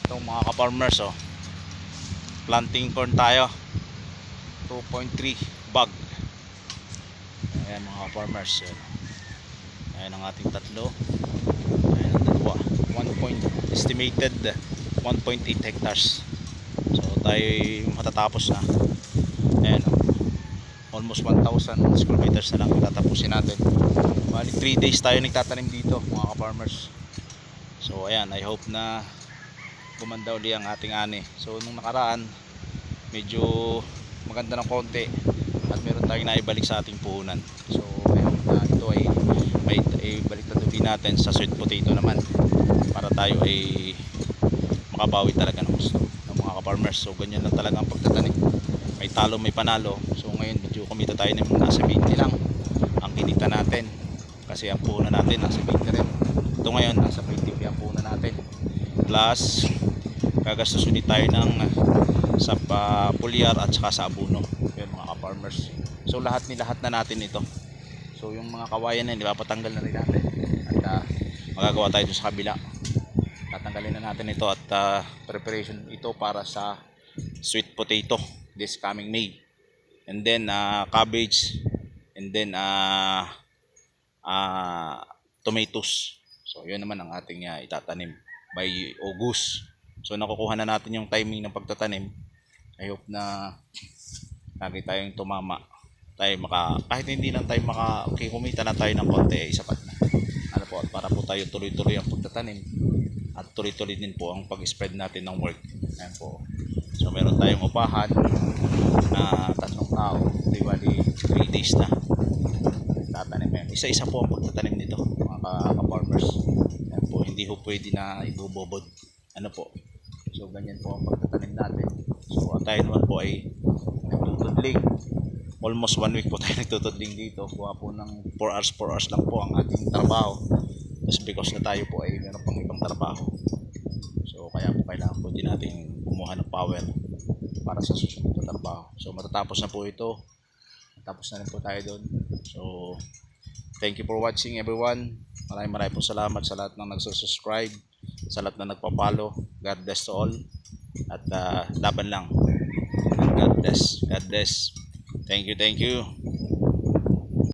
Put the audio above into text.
Itong mga ka-farmers, oh, planting corn tayo, 2.3 bag. Ayan mga ka-farmers, ayan ang ating tatlo, ayan ang dalawa, estimated 1.8 hectares. So tayo matatapos na. Ayan, almost 1,000 square meters na lang tatapusin natin. Bali 3 days tayo nagtatanim dito mga ka-farmers. So ayan, I hope na gumanda uli ang ating ani. So nung nakaraan medyo maganda ng konti at meron tayong naibalik sa ating puhunan. So ngayon na ito ay may balik uli natin sa sweet potato naman para tayo ay makabawi talaga ng gusto ng mga ka-farmers. So ganyan lang talaga ang pagtatanim, may talo may panalo. So ngayon medyo kumita tayo ng nasa 20 lang ang kinita natin kasi ang puhunan natin nasa 20 rin. Ito ngayon nasa 20 ang puhunan natin, plus gagastos ulit tayo ng sa pulyar at saka sa abono. Yun mga ka-farmers. So lahat na natin ito. So yung mga kawayan na ipapatanggal na rin natin at magagawa tayo sa kabila. Tatanggalin na natin ito at preparation ito para sa sweet potato this coming May. And then cabbage, and then tomatoes. So yun naman ang ating itatanim by August. So nakukuha na natin yung timing ng pagtatanim. I hope na lagi tayong tumama. Tayo kahit hindi lang tayo kumita na tayo ng konti, sapat na. Ano po, para po tayo tuloy-tuloy ang pagtatanim at tuloy-tuloy din po ang pag-spread natin ng work. Ayan po. So meron tayong upahan na 3 tao. Bali 3 days na tatanim yan. Isa-isa po ang pagtatanim nito mga ka-farmers. Ayan po, hindi po pwede na ibubobod. Ano po. So ganyan po ang pagtatanim natin. So tayo naman po ay nagtutudling. Almost 1 week po tayo nagtutudling dito. Kuha po ng 4 hours lang po ang ating trabaho. Just because na tayo po ay meron pang ibang trabaho. So kaya po kailangan po din natin kumuha ng power para sa susunod na trabaho. So matatapos na po ito. Tapos na rin po tayo doon. So thank you for watching everyone. Maraming po salamat sa lahat ng nagsusubscribe, sa lahat na nagpa-follow. God bless to all. At laban lang. God bless. God bless. Thank you.